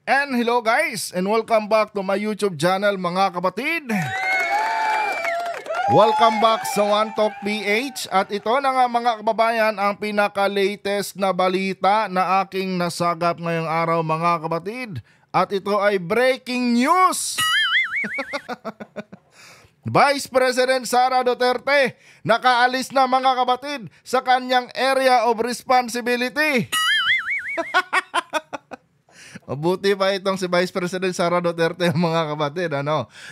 And hello guys, and welcome back to my YouTube channel mga kapatid. Welcome back sa One Talk PH. At ito na nga mga kababayan ang pinaka-latest na balita na aking nasagap ngayong araw mga kapatid. At ito ay breaking news. Vice President Sara Duterte nakaalis na mga kapatid sa kanyang area of responsibility. Mabuti pa itong si Vice President Sara Duterte mga kapatid,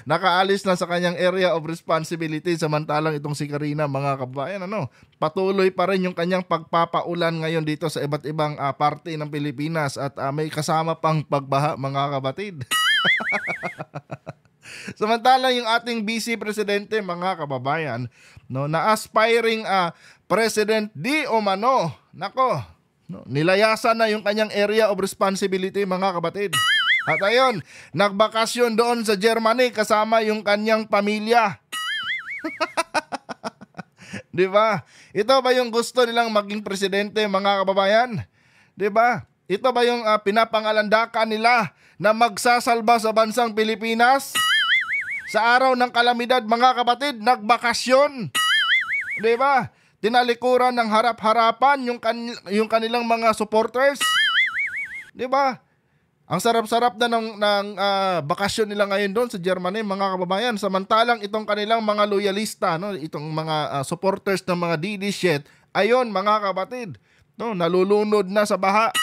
nakaalis na sa kanyang area of responsibility, samantalang itong si Karina mga kababayan, patuloy pa rin yung kanyang pagpapaulan ngayon dito sa iba't ibang parte ng Pilipinas at may kasama pang pagbaha mga kapatid. Samantalang yung ating Vice Presidente mga kababayan, na aspiring President di umano, nilayasan na yung kanyang area of responsibility mga kapatid. At ayun, nagbakasyon doon sa Germany kasama yung kanyang pamilya. Di ba? Ito ba yung gusto nilang maging presidente mga kababayan? Di ba? Ito ba yung pinapangalandakan nila na magsasalba sa bansang Pilipinas? Sa araw ng kalamidad mga kapatid, nagbakasyon. Di ba? Tinalikuran ng harap-harapan yung kanilang mga supporters. 'Di ba? Ang sarap-sarap na ng bakasyon nila ngayon doon sa Germany mga kababayan. Samantalang itong kanilang mga loyalista, itong mga supporters ng mga DD shit, ayon mga kapatid, nalulunod na sa baha.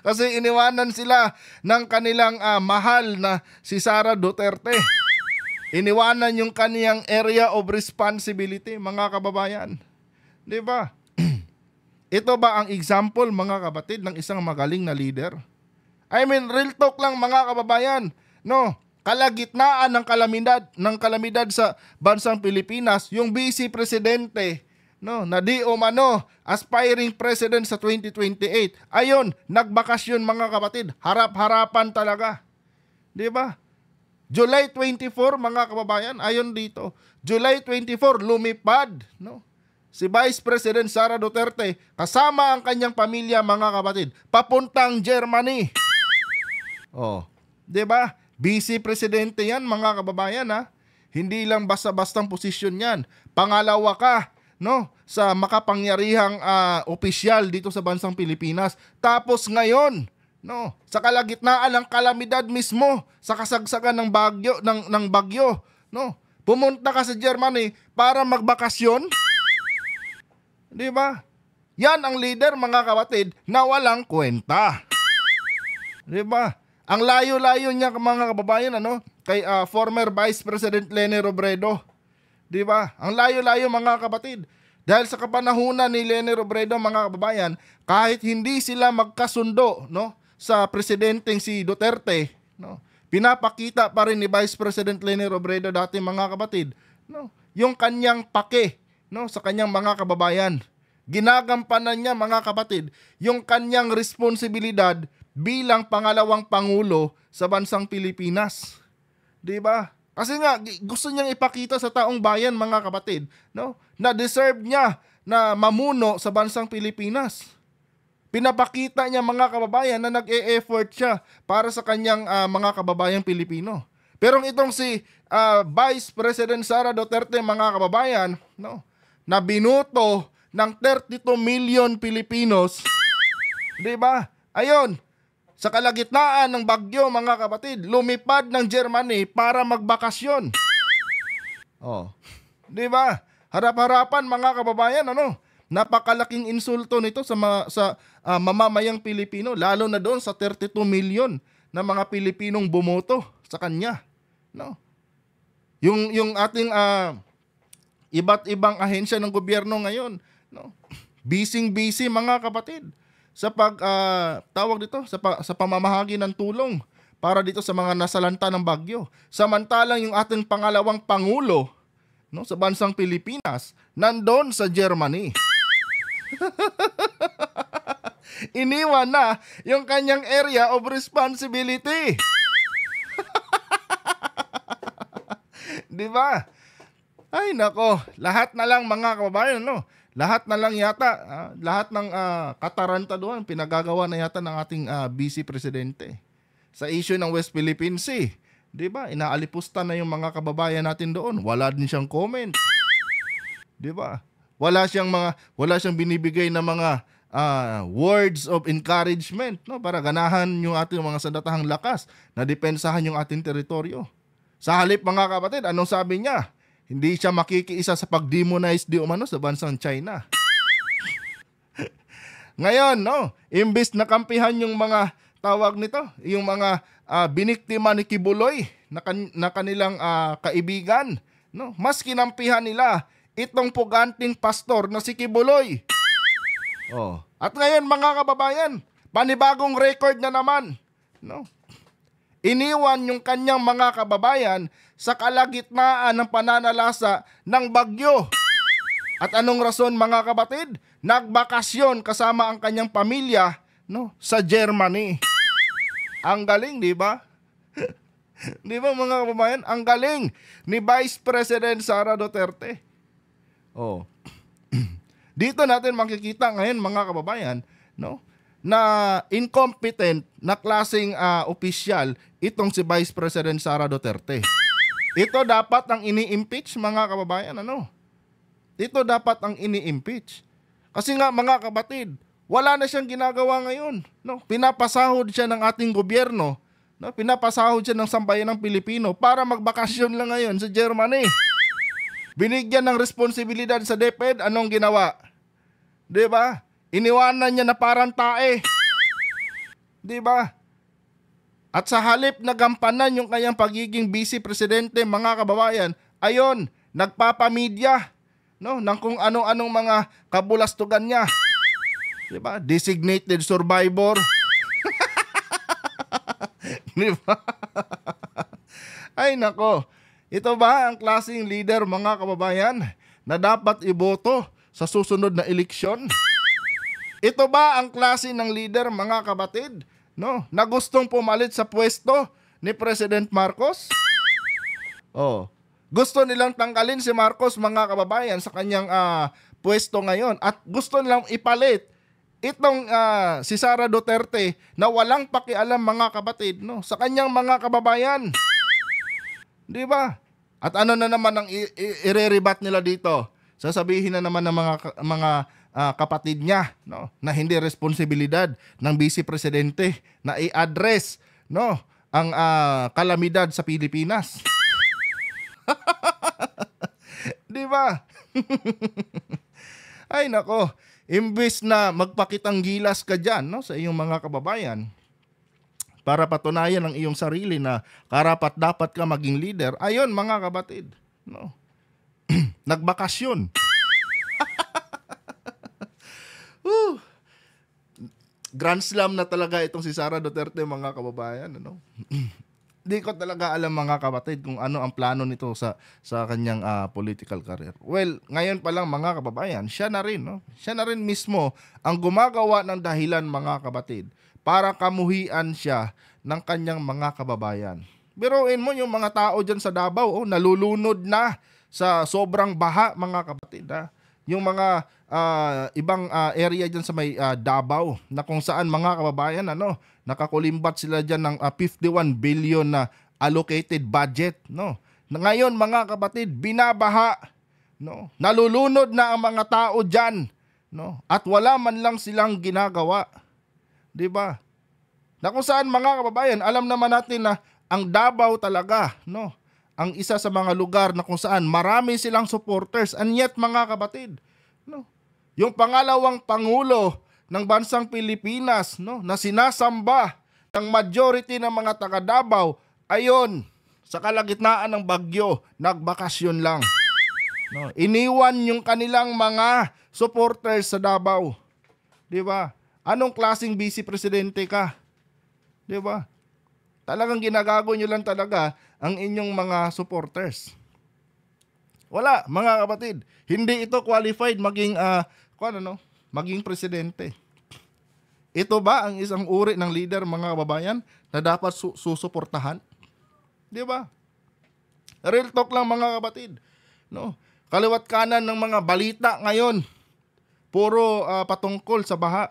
Kasi iniwanan sila ng kanilang mahal na si Sara Duterte. Iniwanan yung kaniyang area of responsibility, mga kababayan. Di ba? Ito ba ang example, mga kapatid, ng isang magaling na leader? I mean, real talk lang, mga kababayan. Kalagitnaan ng kalamidad sa bansang Pilipinas, yung Vice Presidente, na di umano, aspiring president sa 2028. Ayun, nagbakasyon, mga kapatid. Harap-harapan talaga. Di ba? July 24 mga kababayan, ayon dito, July 24 lumipad, si Vice President Sara Duterte kasama ang kanyang pamilya mga kapatid papuntang Germany. Di ba? Vice Presidente yan mga kababayan Hindi lang basta-bastang posisyon yan. Pangalawa ka, sa makapangyarihang opisyal dito sa bansang Pilipinas. Tapos ngayon, sa kalagitnaan ng kalamidad mismo, sa kasagsagan ng bagyo, pumunta ka sa Germany para magbakasyon? 'Di ba? Yan ang leader mga kapatid na walang kwenta. 'Di ba? Ang layo-layo niya mga kababayan kay former Vice President Leni Robredo. 'Di ba? Ang layo-layo mga kapatid. Dahil sa kapanahunan ni Leni Robredo mga kababayan, kahit hindi sila magkasundo, sa presidenteng si Duterte, pinapakita pa rin ni Vice President Leni Robredo dati mga kapatid, yung kanyang pake, sa kanyang mga kababayan. Ginagampanan niya mga kapatid, yung kanyang responsibilidad bilang pangalawang pangulo sa bansang Pilipinas. 'Di ba? Kasi nga gusto niyang ipakita sa taong bayan mga kapatid, na deserve niya na mamuno sa bansang Pilipinas. Pinapakita niya mga kababayan na nag-e-effort siya para sa kanyang mga kababayang Pilipino. Pero itong si Vice President Sara Duterte mga kababayan, na binuto ng 32 million Pilipinos, 'di ba? Ayun, sa kalagitnaan ng bagyo mga kapatid, lumipad ng Germany para magbakasyon. 'Di ba? Harap-harapan mga kababayan, napakalaking insulto nito sa mamamayang Pilipino, lalo na doon sa 32 million na mga Pilipinong bumoto sa kanya. Yung ating iba't ibang ahensya ng gobyerno ngayon, busy mga kapatid sa sa pamamahagi ng tulong para dito sa mga nasalanta ng bagyo. Samantalang yung ating pangalawang pangulo, sa bansang Pilipinas, nandoon sa Germany. Iniwan na yung kanyang area of responsibility. Di ba? Ay nako, lahat na lang mga kababayan, Lahat na lang yata, lahat ng katarantaduhan pinagagawa na yata ng ating Vice Presidente sa issue ng West Philippine Sea. 'Di ba? Inaalipusta na yung mga kababayan natin doon. Wala din siyang comment. 'Di ba? Wala siyang binibigay na mga words of encouragement, no, para ganahan yung ating mga sandatahang lakas na depensahan yung ating teritoryo. Sa halip, mga kapatid, anong sabi niya? Hindi siya makikiisa sa pag-demonize di umano sa bansang China. Ngayon, no, imbis na kampihan yung mga tawag nito, yung mga biniktima ni Kibuloy na kanilang kaibigan, no, mas kinampihan nila itong puganting pastor na si Kibuloy. Oh. At ngayon, mga kababayan, panibagong record na naman, no? Iniwan yung kanyang mga kababayan sa kalagitnaan ng pananalasa ng bagyo. At anong rason, mga kapatid? Nagbakasyon kasama ang kanyang pamilya, no, sa Germany. Ang galing, di ba? Di ba, mga kababayan? Ang galing ni Vice President Sara Duterte. Oh. Dito natin makikita ngayon, mga kababayan, no, na incompetent na klaseng opisyal itong si Vice President Sara Duterte. Ito dapat ang ini-impeach, mga kababayan, ano? Ito dapat ang ini-impeach. Kasi nga, mga kapatid, wala na siyang ginagawa ngayon, no? Pinapasahod siya ng ating gobyerno, no? Pinapasahod siya ng sambayan ng Pilipino para magbakasyon lang ngayon sa Germany. Binigyan ng responsibilidad sa DepEd, anong ginawa? 'Di ba? Iniwanan niya na parang tae. 'Di ba? At sa halip na gampanan yung kanyang pagiging vice presidente, mga kababayan, ayon, nagpapamedya, no, ng kung anong-anong mga kabulastugan niya. 'Di ba? Designated survivor. 'Di ba? Ay nako. Ito ba ang klaseng leader, mga kababayan, na dapat iboto sa susunod na eleksyon? Ito ba ang klase ng leader, mga kapatid, no, na gustong pumalit sa pwesto ni President Marcos? Oh, gusto nilang tanggalin si Marcos, mga kababayan, sa kanyang pwesto ngayon, at gusto nilang ipalit itong si Sara Duterte na walang pakialam, mga kapatid, no, sa kanyang mga kababayan. 'Di ba? At ano na naman ang irerebat nila dito? Sasabihin na naman ng mga kapatid niya, no, na hindi responsibilidad ng Vice Presidente na i-address, no, ang kalamidad sa Pilipinas. 'Di ba? Ay nako, imbes na magpakitang gilas ka diyan, no, sa iyong mga kababayan, para patunayan ang iyong sarili na karapat-dapat ka maging leader, ayon, mga kapatid, no, nagbakasyon. Grand slam na talaga itong si Sara Duterte, mga kababayan, ano? Di ko talaga alam, mga kapatid, kung ano ang plano nito sa kanyang political career. Well, ngayon pa lang, mga kababayan, siya na rin, no? Siya na rin mismo ang gumagawa ng dahilan, mga kapatid, para kamuhian siya ng kanyang mga kababayan. Biruin mo yung mga tao dyan sa Davao, nalulunod na sa sobrang baha, mga kapatid. Yung mga ibang area dyan sa may Davao, na kung saan, mga kababayan, nakakulimbat sila dyan ng 51 billion na allocated budget. No? Ngayon, mga kapatid, binabaha. No? Nalulunod na ang mga tao dyan. No? At wala man lang silang ginagawa. 'Di ba? Na kung saan, mga kababayan, alam naman natin na ang Davao talaga, no, ang isa sa mga lugar na kung saan marami silang supporters, and yet, mga kapatid, no, yung pangalawang pangulo ng bansang Pilipinas, no, na sinasamba ng majority ng mga taga Davao, ayon, sa kalagitnaan ng bagyo, nagbakasyon lang. No, iniwan yung kanilang mga supporters sa Davao. 'Di ba? Anong klaseng vice presidente ka? 'Di ba? Talagang ginagago nyo lang talaga ang inyong mga supporters. Wala, mga kapatid. Hindi ito qualified maging maging presidente. Ito ba ang isang uri ng leader, mga kababayan, na dapat susuportahan? 'Di ba? Real talk lang, mga kapatid. No? Kaliwat kanan ng mga balita ngayon, puro patungkol sa baha.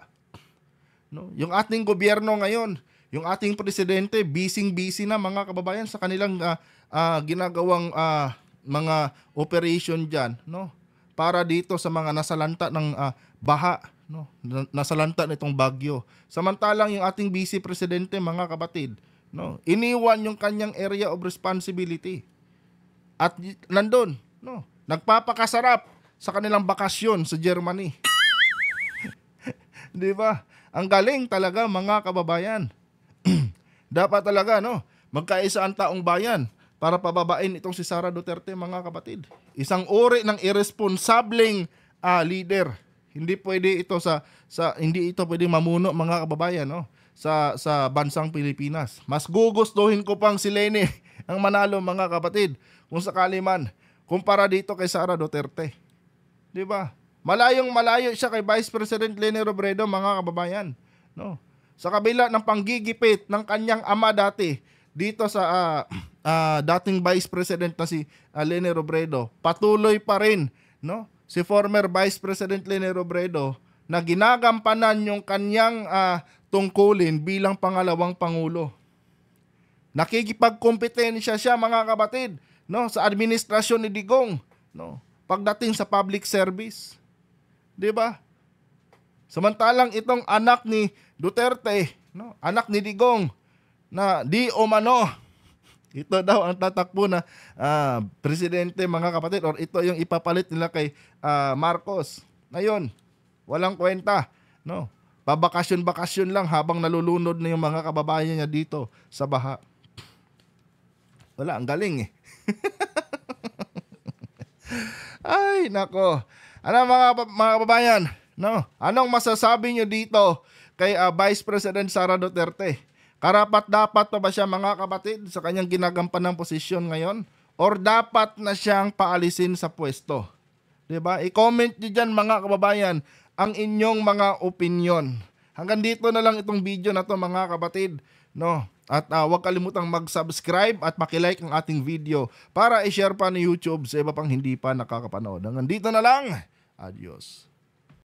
No? Yung ating gobyerno ngayon, yung ating presidente, busy na mga kababayan sa kanilang ginagawang mga operation dyan, no? Para dito sa mga nasalanta ng baha, no? Nasalanta nitong bagyo. Samantalang yung ating vice presidente, mga kapatid, no? Iniwan yung kanyang area of responsibility. At nandun, no? Nagpapakasarap sa kanilang bakasyon sa Germany. 'Di ba? Ang galing talaga, mga kababayan. Dapat talaga, no, magkaisa ang taong bayan para pababain itong si Sara Duterte, mga kapatid. Isang uri ng irresponsableng leader. Hindi pwede ito hindi ito pwedeng mamuno, mga kababayan, no, sa bansang Pilipinas. Mas gugustuhin ko pang si Leni ang manalo, mga kapatid, kung sakali man, kumpara dito kay Sara Duterte. 'Di ba? Malayong malayo siya kay Vice President Leni Robredo, mga kababayan, no? Sa kabila ng panggigipit ng kanyang ama dati dito sa dating Vice President na si Leni Robredo, patuloy pa rin, no, si former Vice President Leni Robredo na ginagampanan yung kanyang tungkulin bilang pangalawang pangulo. Nakikipagkompetensya siya, mga kapatid, no, sa administrasyon ni Digong, no, pagdating sa public service. 'Di ba? Samantalang itong anak ni Duterte, no, anak ni Digong, na di umano, ito daw ang tatakbo na presidente, mga kapatid, or ito yung ipapalit nila kay Marcos. Ngayon, walang kwenta, no? Pabakasyon-bakasyon lang habang nalulunod na yung mga kababayan niya dito sa baha. Wala, ang galing eh. Ay, nako. Ano, mga kababayan, no? Anong masasabi nyo dito kay Vice President Sara Duterte? Karapat-dapat pa ba siya, mga kapatid, sa kanyang ginagampanang posisyon ngayon? Or dapat na siyang paalisin sa pwesto? 'Di ba? I-comment nyo dyan, mga kababayan, ang inyong mga opinion. Hanggang dito na lang itong video na to, mga kapatid, no? At huwag kalimutang mag-subscribe at paki-like ang ating video para i-share pa ni YouTube sa iba pang hindi pa nakakapanood. Hanggang dito na lang. Adios.